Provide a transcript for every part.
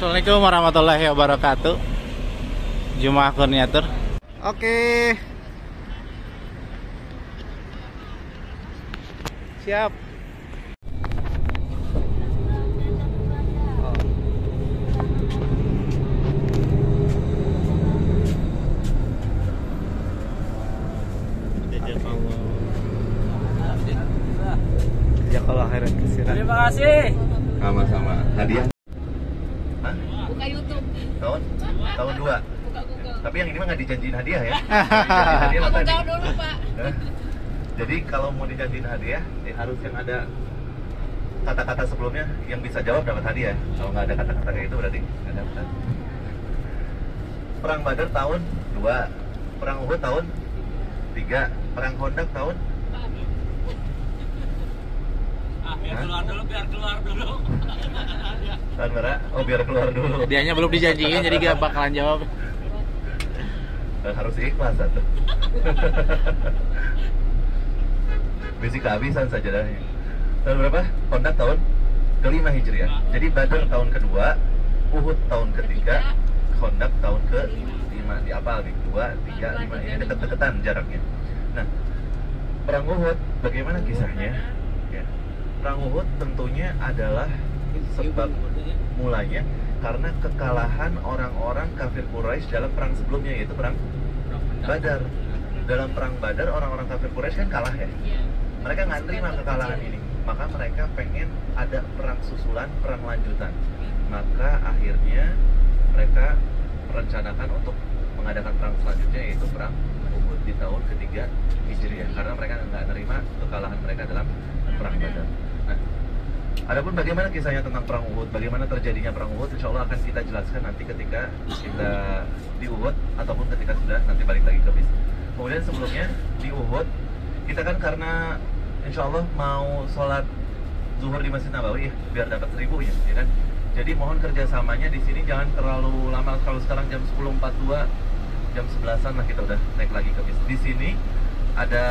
Assalamualaikum warahmatullahi wabarakatuh. Jumlah kurniatur. Oke. Siap. Jazakallah khairan katsiran. Terima kasih. Sama-sama. Hadiah. Hah? Buka YouTube. Tahun 2. Buka Google. Tapi yang ini mah nggak dijanjiin hadiah ya. Aku Apa tadi? jauh dulu, Pak. Jadi kalau mau dijanjiin hadiah, harus yang ada kata-kata sebelumnya yang bisa jawab dapat hadiah. Kalau nggak ada kata-kata kayak itu berarti nggak dapat. Perang Badar tahun 2, Perang Uhud tahun 3, Perang Khandaq tahun Biar keluar dulu. tahun berapa? Oh, biar keluar dulu. Hadiahnya belum dijanjiin jadi gak bakalan jawab. Harus ikhlas satu. Basic kehabisan saja dah. Tahun berapa? Khandaq tahun ke-5 Hijriah. Jadi Badar tahun kedua, Uhud tahun ketiga, Khandaq tahun ke-5. Di apa? 2, 3, 5. Ini deket-deketan jaraknya. Nah, Perang Uhud bagaimana kisahnya? Ya. Perang Uhud tentunya adalah sebab mulanya karena kekalahan orang-orang kafir Quraisy dalam perang sebelumnya, yaitu perang Badar. Dalam perang Badar orang-orang kafir Quraisy kan kalah ya. Mereka nggak terima kekalahan ini, maka mereka pengen ada perang susulan, perang lanjutan. Maka akhirnya mereka merencanakan untuk mengadakan perang selanjutnya, yaitu perang Uhud di tahun ketiga Hijriah, karena mereka nggak nerima kekalahan mereka dalam perang Badar. Nah, adapun bagaimana kisahnya tentang perang Uhud, bagaimana terjadinya perang Uhud, insya Allah akan kita jelaskan nanti ketika kita di Uhud ataupun ketika sudah nanti balik lagi ke bis. Kemudian sebelumnya di Uhud kita kan karena insya Allah mau sholat zuhur di Masjid Nabawi ya, biar dapat 1000 ya kan. Jadi mohon kerjasamanya di sini jangan terlalu lama. Kalau sekarang jam 10.42, jam 11-an lah kita udah naik lagi ke bis. Di sini ada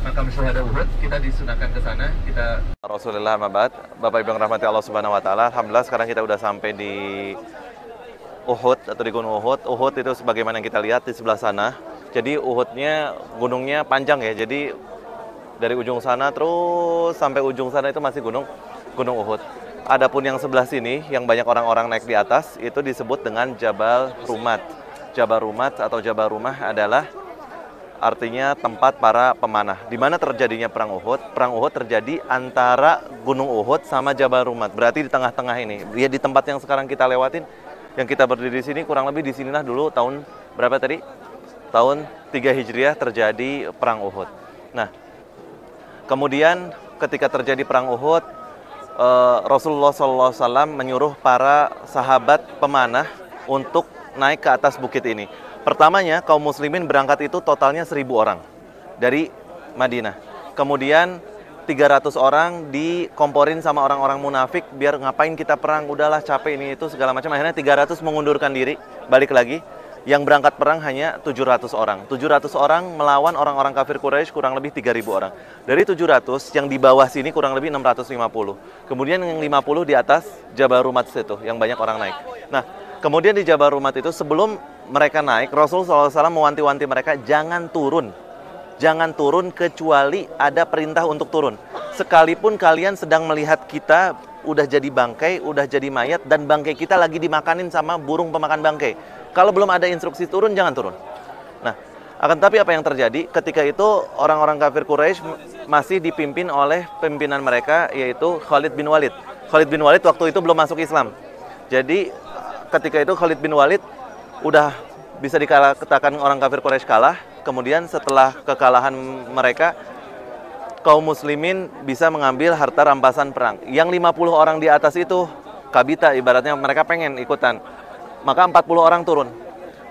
makam syuhada Uhud, kita disunahkan ke sana. Kita Rasulullah Mabat, Bapak Ibu yang rahmati Allah Subhanahu wa taala. Alhamdulillah sekarang kita udah sampai di Uhud atau di Gunung Uhud. Uhud itu sebagaimana yang kita lihat di sebelah sana. Jadi Uhudnya, gunungnya panjang ya. Jadi dari ujung sana terus sampai ujung sana itu masih Gunung Uhud. Adapun yang sebelah sini yang banyak orang-orang naik di atas itu disebut dengan Jabal Rumat. Jabal Rumat atau Jabal Rumah adalah artinya tempat para pemanah. Di mana terjadinya perang Uhud? Perang Uhud terjadi antara Gunung Uhud sama Jabal Rumat. Berarti di tengah-tengah ini. Dia di tempat yang sekarang kita lewatin, yang kita berdiri di sini, kurang lebih di sinilah dulu tahun berapa tadi? Tahun 3 Hijriah terjadi perang Uhud. Nah, kemudian ketika terjadi perang Uhud, Rasulullah SAW menyuruh para sahabat pemanah untuk naik ke atas bukit ini. Pertamanya kaum muslimin berangkat itu totalnya 1000 orang dari Madinah. Kemudian 300 orang dikomporin sama orang-orang munafik, biar ngapain kita perang, udahlah capek ini itu segala macam. Akhirnya 300 mengundurkan diri, balik lagi. Yang berangkat perang hanya 700 orang. 700 orang melawan orang-orang kafir Quraisy kurang lebih 3000 orang. Dari 700 yang di bawah sini kurang lebih 650. Kemudian yang 50 di atas Jabal Rumat itu yang banyak orang naik. Nah, kemudian di Jabal Rumat itu sebelum mereka naik, Rasulullah SAW mewanti-wanti mereka jangan turun. Jangan turun kecuali ada perintah untuk turun. Sekalipun kalian sedang melihat kita udah jadi bangkai, udah jadi mayat, dan bangkai kita lagi dimakanin sama burung pemakan bangkai. Kalau belum ada instruksi turun, jangan turun. Nah, akan tapi apa yang terjadi? Ketika itu orang-orang kafir Quraisy masih dipimpin oleh pimpinan mereka, yaitu Khalid bin Walid. Khalid bin Walid waktu itu belum masuk Islam. Jadi ketika itu Khalid bin Walid udah bisa dikatakan orang kafir Quraisy kalah. Kemudian setelah kekalahan mereka, kaum muslimin bisa mengambil harta rampasan perang. Yang 50 orang di atas itu kabita, ibaratnya mereka pengen ikutan. Maka 40 orang turun.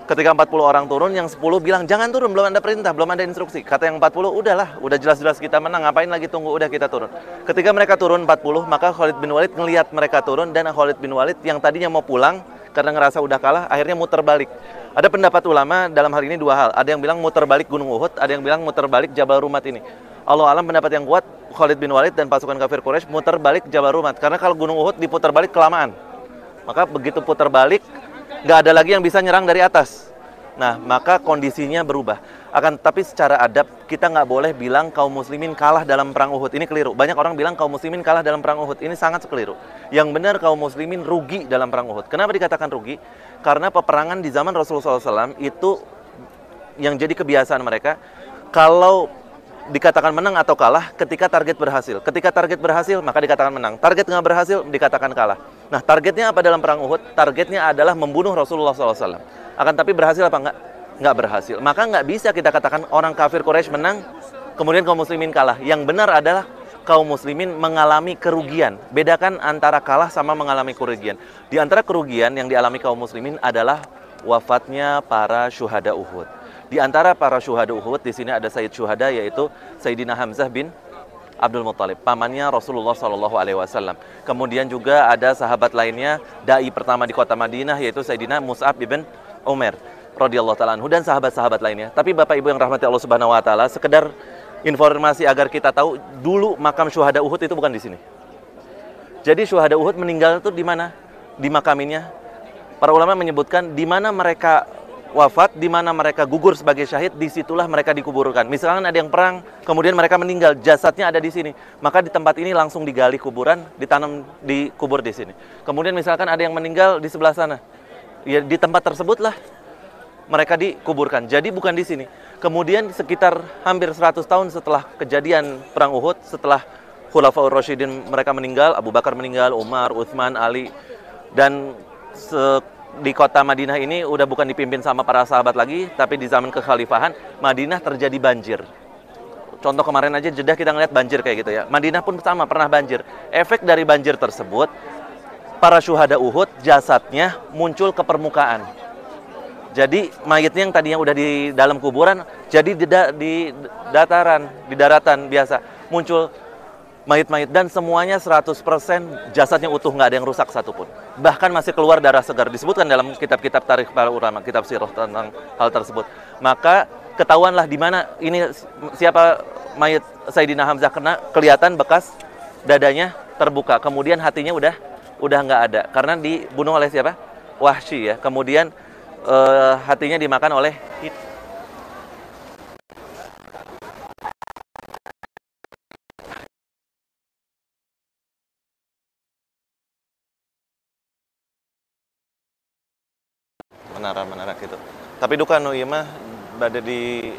Ketika 40 orang turun, yang 10 bilang jangan turun, belum ada perintah, belum ada instruksi. Kata yang 40, udahlah, udah jelas-jelas kita menang, ngapain lagi tunggu, udah kita turun. Ketika mereka turun 40, maka Khalid bin Walid ngelihat mereka turun, dan Khalid bin Walid yang tadinya mau pulang karena ngerasa udah kalah, akhirnya muter balik. Ada pendapat ulama dalam hal ini dua hal. Ada yang bilang muter balik Gunung Uhud, ada yang bilang muter balik Jabal Rumat ini. Allah alam pendapat yang kuat, Khalid bin Walid dan pasukan kafir Quraisy muter balik Jabal Rumat. Karena kalau Gunung Uhud diputar balik kelamaan. Maka begitu putar balik, nggak ada lagi yang bisa nyerang dari atas. Nah, maka kondisinya berubah. Tapi secara adab, kita nggak boleh bilang kaum muslimin kalah dalam perang Uhud. Ini keliru. Banyak orang bilang kaum muslimin kalah dalam perang Uhud. Ini sangat keliru. Yang benar kaum muslimin rugi dalam perang Uhud. Kenapa dikatakan rugi? Karena peperangan di zaman Rasulullah SAW itu yang jadi kebiasaan mereka, kalau dikatakan menang atau kalah ketika target berhasil. Ketika target berhasil, maka dikatakan menang. Target nggak berhasil, dikatakan kalah. Nah, targetnya apa dalam perang Uhud? Targetnya adalah membunuh Rasulullah SAW. Akan tapi berhasil apa enggak? Nggak berhasil. Maka nggak bisa kita katakan orang kafir Quraisy menang, kemudian kaum muslimin kalah. Yang benar adalah kaum muslimin mengalami kerugian. Bedakan antara kalah sama mengalami kerugian. Di antara kerugian yang dialami kaum muslimin adalah wafatnya para syuhada Uhud. Di antara para syuhada Uhud, di sini ada Sayyid Syuhada, yaitu Sayyidina Hamzah bin Abdul Muttalib, pamannya Rasulullah SAW. Kemudian juga ada sahabat lainnya, dai pertama di kota Madinah, yaitu Sayyidina Mus'ab bin Umair radhiyallahu ta'ala anhu, dan sahabat-sahabat lainnya. Tapi Bapak Ibu yang rahmati Allah Subhanahu wa taala, sekedar informasi agar kita tahu, dulu makam syuhada Uhud itu bukan di sini. Jadi syuhada Uhud meninggal itu di mana? Di makaminnya. Para ulama menyebutkan di mana mereka wafat, di mana mereka gugur sebagai syahid, disitulah mereka dikuburkan. Misalkan ada yang perang, kemudian mereka meninggal, jasadnya ada di sini, maka di tempat ini langsung digali kuburan, ditanam, dikubur di sini. Kemudian misalkan ada yang meninggal di sebelah sana, ya di tempat tersebutlah mereka dikuburkan. Jadi bukan di sini. Kemudian sekitar hampir 100 tahun setelah kejadian perang Uhud, setelah Khulafaur Rasyidin mereka meninggal, Abu Bakar meninggal, Umar, Utsman, Ali, dan di kota Madinah ini udah bukan dipimpin sama para sahabat lagi, tapi di zaman kekhalifahan Madinah terjadi banjir. Contoh kemarin aja Jeddah kita ngeliat banjir kayak gitu ya. Madinah pun sama, pernah banjir. Efek dari banjir tersebut, para syuhada Uhud jasadnya muncul ke permukaan. Jadi mayitnya yang tadinya udah di dalam kuburan, jadi di daratan biasa muncul mayit-mayit, dan semuanya 100% jasadnya utuh, nggak ada yang rusak satupun. Bahkan masih keluar darah segar. Disebutkan dalam kitab-kitab tarikh para ulama, kitab sirah tentang hal tersebut. Maka ketahuanlah di mana ini siapa mayit Sayyidina Hamzah, kena kelihatan bekas dadanya terbuka. Kemudian hatinya udah nggak ada karena dibunuh oleh siapa? Wahsy ya. Kemudian hatinya dimakan oleh menara gitu. Tapi duka nu ieu mah bade di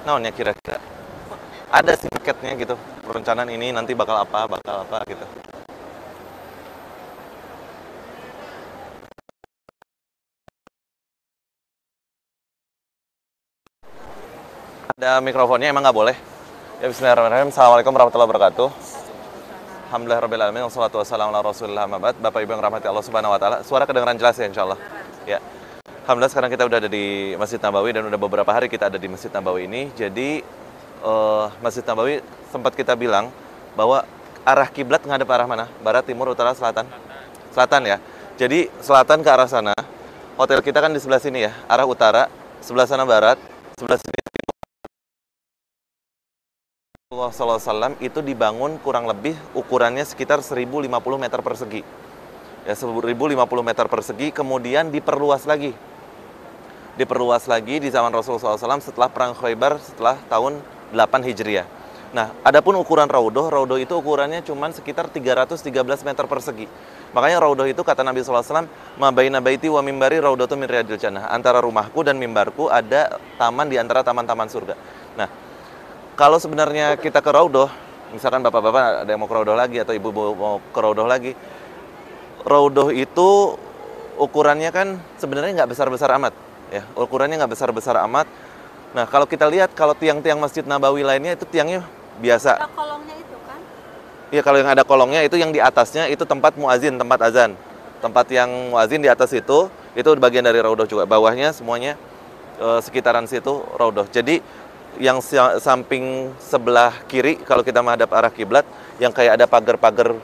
naonnya kira-kira. Ada sih paketnya gitu. Perencanaan ini nanti bakal apa gitu. Ada mikrofonnya emang nggak boleh. Ya bismillahirrahmanirrahim. Assalamualaikum warahmatullahi wabarakatuh. Alhamdulillahirabbil alamin wassalatu wassalamu ala Rasulillah amma ba'd. Bapak Ibu yang rahmati Allah Subhanahu wa taala. Suara kedengaran jelas ya insyaallah. Ya. Alhamdulillah sekarang kita udah ada di Masjid Nabawi dan udah beberapa hari kita ada di Masjid Nabawi ini. Jadi Masjid Nabawi sempat kita bilang bahwa arah kiblat ngadep arah mana? Barat, timur, utara, selatan? Selatan ya. Jadi selatan ke arah sana. Hotel kita kan di sebelah sini ya, arah utara, sebelah sana barat, sebelah sini timur. Rasulullah SAW itu dibangun kurang lebih ukurannya sekitar 1050 meter persegi. Ya, 1050 meter persegi, kemudian diperluas lagi di zaman Rasulullah SAW setelah perang Khaybar setelah tahun 8 Hijriah. Nah, adapun ukuran Raudhoh itu ukurannya cuma sekitar 313 meter persegi. Makanya Raudhoh itu kata Nabi SAW, ma baina baiti wa mimbari raudhatun min riyadil jannah. Antara rumahku dan mimbarku ada taman di antara taman-taman surga. Nah, kalau sebenarnya kita ke Raudhoh, misalkan bapak-bapak ada yang mau ke Raudhoh lagi atau ibu-ibu mau ke Raudhoh lagi, Raudhoh itu ukurannya kan sebenarnya nggak besar-besar amat. Ya, ukurannya nggak besar-besar amat. Nah, kalau kita lihat, kalau tiang-tiang Masjid Nabawi lainnya itu tiangnya biasa. Ada kolongnya itu kan? Iya, kalau yang ada kolongnya itu yang di atasnya itu tempat muazin, tempat azan. Tempat yang muazin di atas itu bagian dari Raudhoh juga. Bawahnya semuanya sekitaran situ Raudhoh. Jadi yang samping sebelah kiri kalau kita menghadap arah kiblat, yang kayak ada pagar-pagar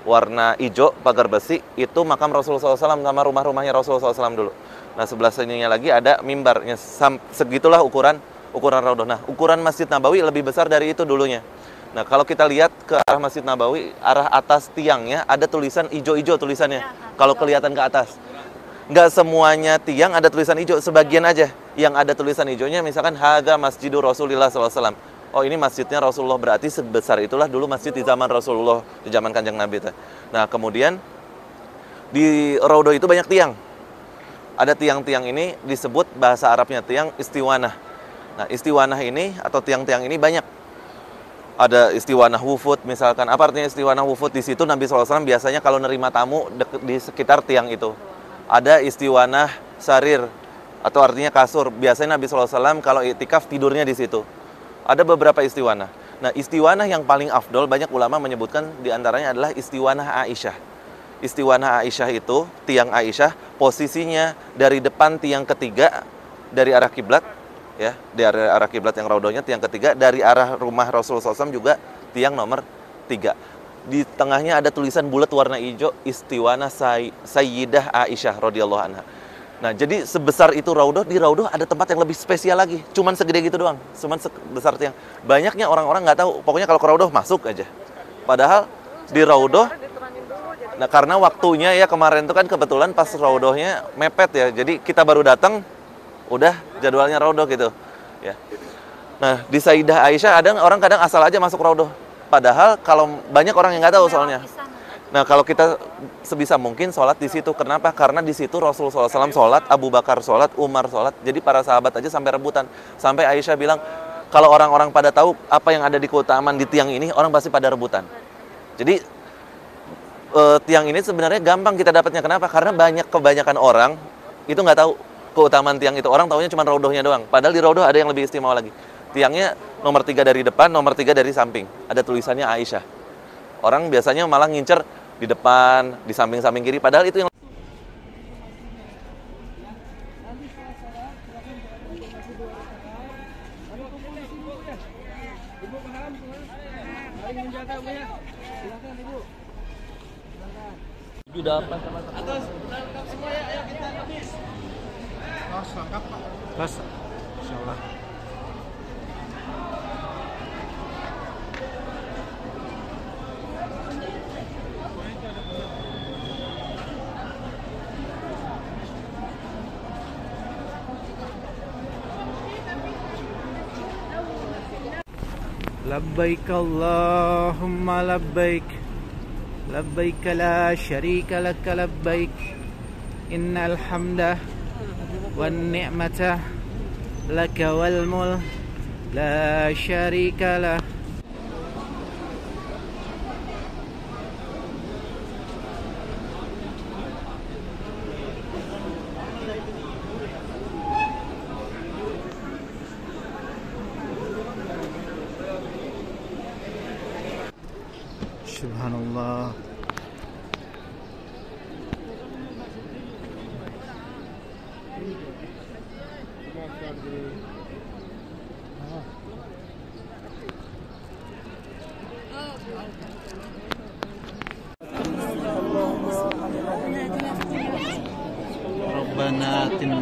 warna hijau, pagar besi, itu makam Rasulullah SAW sama rumah-rumahnya Rasulullah SAW dulu. Nah, sebelah sininya lagi ada mimbarnya, segitulah ukuran ukuran Raudhah. Nah, ukuran Masjid Nabawi lebih besar dari itu dulunya. Nah, kalau kita lihat ke arah Masjid Nabawi, arah atas tiangnya ada tulisan hijau-hijau tulisannya. Kalau kelihatan ke atas. Nggak semuanya tiang ada tulisan hijau, sebagian aja yang ada tulisan hijaunya, misalkan Hadza Masjidu Rasulillah SAW. Oh, ini masjidnya Rasulullah, berarti sebesar itulah dulu masjid di zaman Rasulullah, di zaman Kanjeng Nabi. Nah, kemudian di Raudhah itu banyak tiang. Ada tiang-tiang ini disebut bahasa Arabnya tiang istiwanah. Nah, istiwanah ini atau tiang-tiang ini banyak. Ada istiwanah wufud misalkan. Apa artinya istiwanah wufud? Di situ Nabi SAW biasanya kalau nerima tamu di sekitar tiang itu. Ada istiwanah sarir atau artinya kasur. Biasanya Nabi SAW kalau iktikaf tidurnya di situ. Ada beberapa istiwanah. Nah, istiwanah yang paling afdol, banyak ulama menyebutkan diantaranya adalah istiwanah Aisyah. Istiwanah Aisyah itu, tiang Aisyah, posisinya dari depan tiang ketiga dari arah kiblat, ya, dari arah kiblat yang Raudhahnya tiang ketiga, dari arah rumah Rasulullah SAW juga tiang nomor 3. Di tengahnya ada tulisan bulat warna hijau, istiwanah Sayyidah Aisyah radhiyallahu anha. Nah, jadi sebesar itu Raudhah, di Raudhah ada tempat yang lebih spesial lagi, cuman segede gitu doang, cuman sebesar tiang. Banyaknya orang-orang nggak tahu, pokoknya kalau ke Raudhah masuk aja. Padahal di Raudhah, nah karena waktunya ya kemarin itu kan kebetulan pas Raudhahnya mepet ya, jadi kita baru datang, udah jadwalnya Raudhah gitu, ya. Nah, di Sayyidah Aisyah ada orang kadang asal aja masuk Raudhah, padahal kalau banyak orang yang nggak tahu soalnya. Nah, kalau kita sebisa mungkin sholat di situ. Kenapa? Karena di situ Rasulullah SAW sholat, Abu Bakar sholat, Umar sholat. Jadi para sahabat aja sampai rebutan. Sampai Aisyah bilang, kalau orang-orang pada tahu apa yang ada di keutamaan di tiang ini, orang pasti pada rebutan. Jadi tiang ini sebenarnya gampang kita dapatnya. Kenapa? Karena kebanyakan orang itu nggak tahu keutamaan tiang itu. Orang taunya cuma Raudhahnya doang. Padahal di Raudhah ada yang lebih istimewa lagi. Tiangnya nomor 3 dari depan, nomor 3 dari samping. Ada tulisannya Aisyah. Orang biasanya malah ngincer di depan, di samping-samping kiri, padahal itu yang Mas, insyaallah. Labbaik Allahumma labbaik. Labbaik la syarika lak labbaik. Innal hamda wan ni'mata laka wal mulk la syarika lah. Subhanallah. Rabbana atina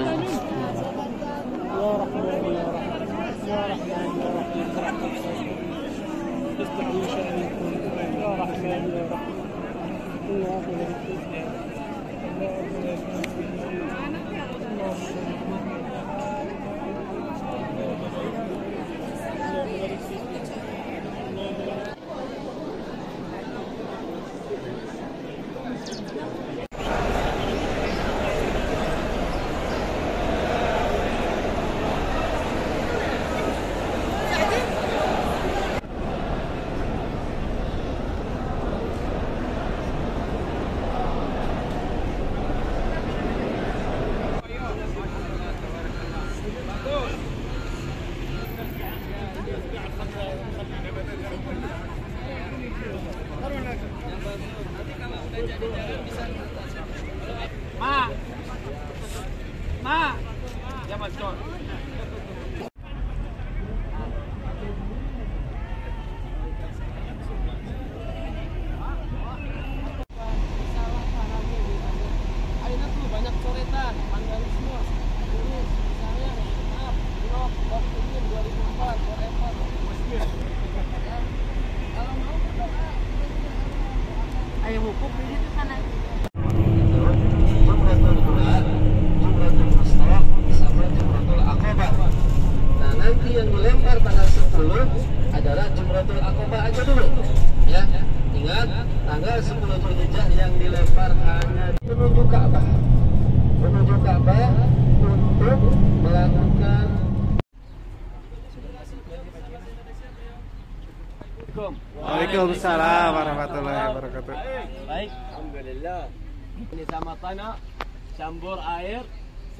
banyak coretan, vandalisme. Ini misalnya, maaf, blok ini yang dilempar tanggal 10 adalah Jumratul Aqabah aja dulu. Ya, ingat tanggal 10 Zulhijjah yang dilempar hanya menuju Ka'bah. Menuju Ka'bah untuk melakukan. Waalaikumsalam warahmatullahi wabarakatuh. Baik, alhamdulillah. Ini sama tanah, campur air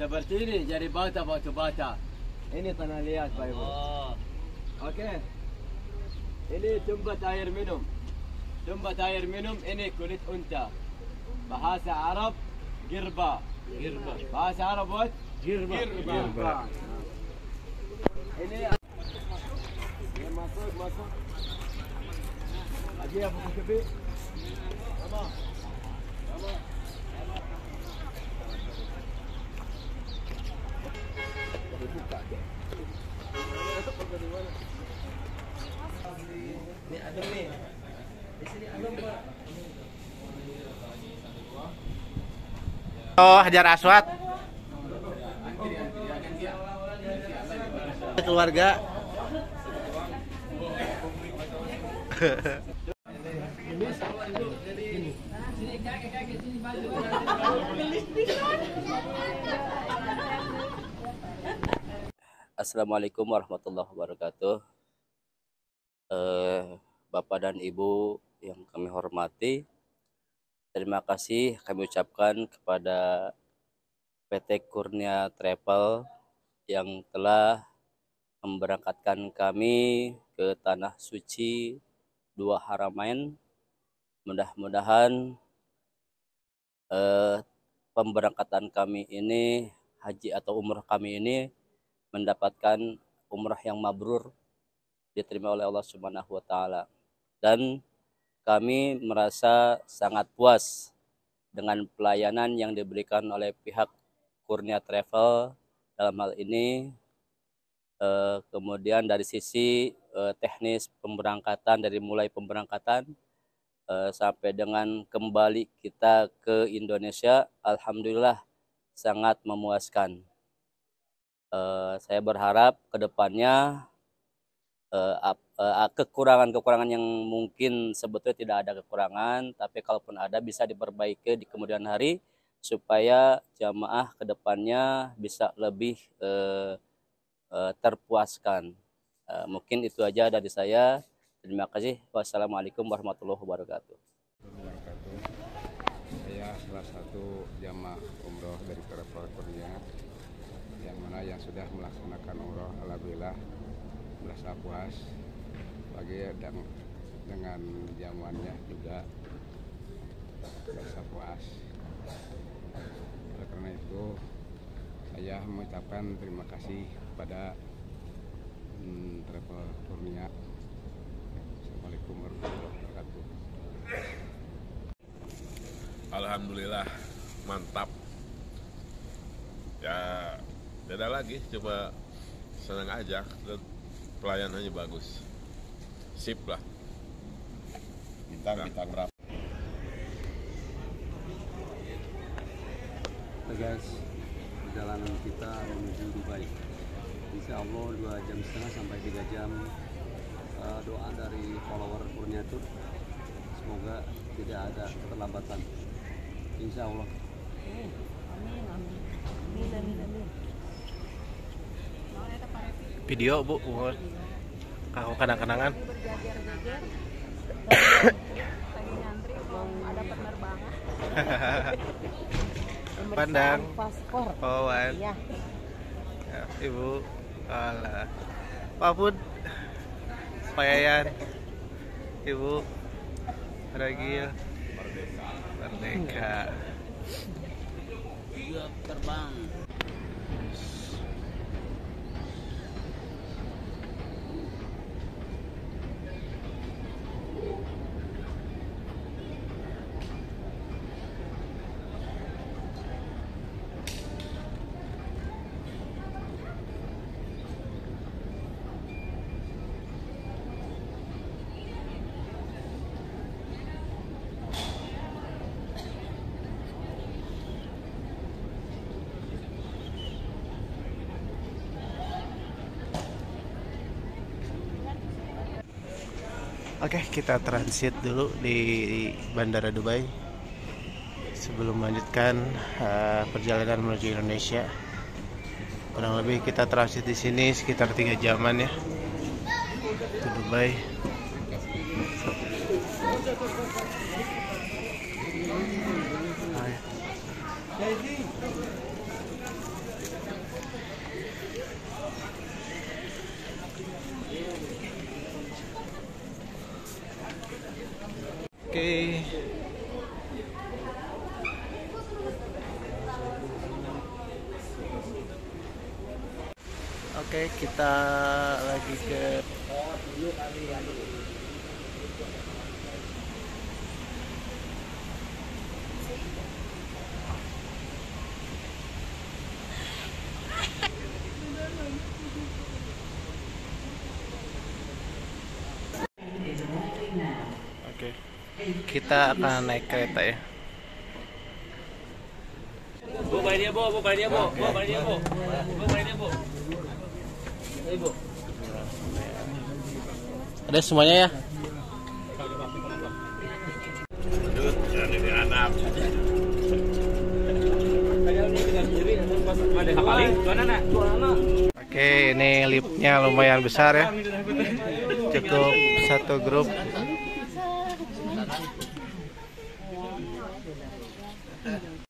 seperti ini jadi batu bata. Ini tanah liat, Pak Ibu. Oke. Ini tempat air minum. Tempat air minum ini kulit unta. Bahasa Arab girba. Bahasa Arab what? Girba. Ini ya, masuk. Lagi Abu Kebi. Sama. Ini adem nih. Di sini adem, Pak. Oh, Hajar Aswad. Keluarga. Assalamualaikum warahmatullahi wabarakatuh. Bapak dan Ibu yang kami hormati, terima kasih kami ucapkan kepada PT Kurnia Travel yang telah memberangkatkan kami ke Tanah Suci Dua Haramain. Mudah-mudahan pemberangkatan kami ini, haji atau umrah kami ini mendapatkan umrah yang mabrur, diterima oleh Allah Subhanahu wa taala. Dan kami merasa sangat puas dengan pelayanan yang diberikan oleh pihak Kurnia Travel dalam hal ini. Kemudian dari sisi teknis pemberangkatan, dari mulai pemberangkatan sampai dengan kembali kita ke Indonesia, alhamdulillah sangat memuaskan. Saya berharap ke depannya kekurangan-kekurangan yang mungkin sebetulnya tidak ada kekurangan, tapi kalaupun ada bisa diperbaiki di kemudian hari supaya jamaah ke depannya bisa lebih terpuaskan. Mungkin itu aja dari saya. Terima kasih. Wassalamualaikum warahmatullahi wabarakatuh. Saya salah satu jamaah umroh dari Travel Kurnia yang mana yang sudah melaksanakan umroh, alhamdulillah merasa puas bagi dengan jamuannya juga merasa puas. Oleh karena itu saya mengucapkan terima kasih kepada Travel Kurnia. Assalamualaikum warahmatullahi wabarakatuh. Alhamdulillah mantap ya, beda lagi, coba senang aja, pelayanannya bagus, sip lah. Bintang berapa? Guys, perjalanan kita menuju Dubai, insya Allah 2,5 jam sampai 3 jam. Doa dari follower Kurnia Tour, semoga tidak ada keterlambatan, insya Allah. Amin. Video Bu, kalau kenang-kenangan. Lagi nyantri mau ada penerbangan. Pandang. Paspor. Oh, Iya. Ya, Ibu. Alah. Pak Pun. Payayan. Ibu. Ragil. Merdeka. Iya, terbang. Oke, kita transit dulu di Bandara Dubai sebelum melanjutkan perjalanan menuju Indonesia. Kurang lebih kita transit di sini sekitar 3 jaman ya, ke Dubai. Oke. Oke, kita lagi ke Oke. Kita akan naik kereta ya. Bu, bayar dia, Bu. Bu, bayar dia, Bu. Bu, bayar dia, Bu. Bu, bayar dia, Bu. Ibu. Ada semuanya ya? Oke, ini liftnya lumayan besar ya. Cukup satu grup